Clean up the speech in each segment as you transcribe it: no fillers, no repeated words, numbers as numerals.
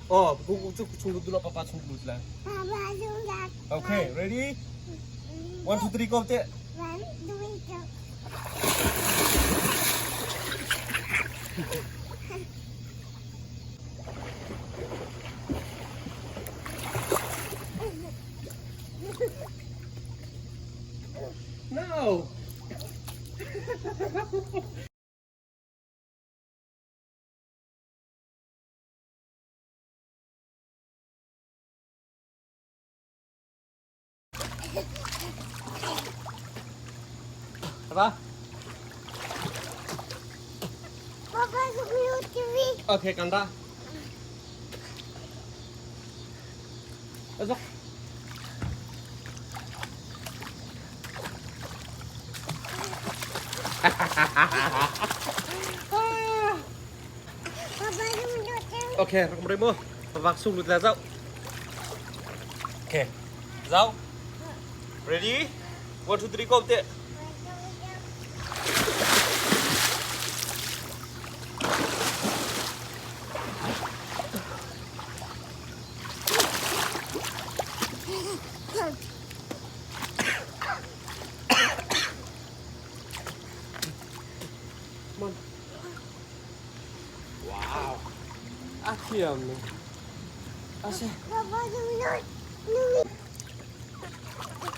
Oh, tunggu dulu papa tunggu dulu lah. Papa sudah. Okay, ready? 1, 2, 3, go there. 1, 2, 3. No. Apa? Papa sebelum TV. Okay, kanta. Masuk. Papa sebelum TV. Okay, remo. Papa sung được là dậu. Okay. Dậu. Ready? 1, 2, 3, go there. Come on. Wow. Akhirnya. Asih. Papa sebelum TV.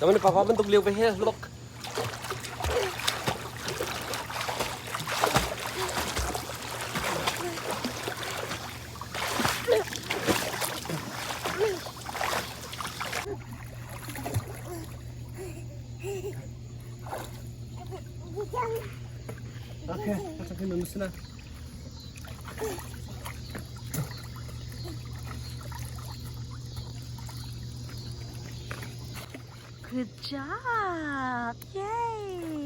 Naman ni papa bentuk liu pehe look. Okay, kita pergi minum sana. Good job! Yay!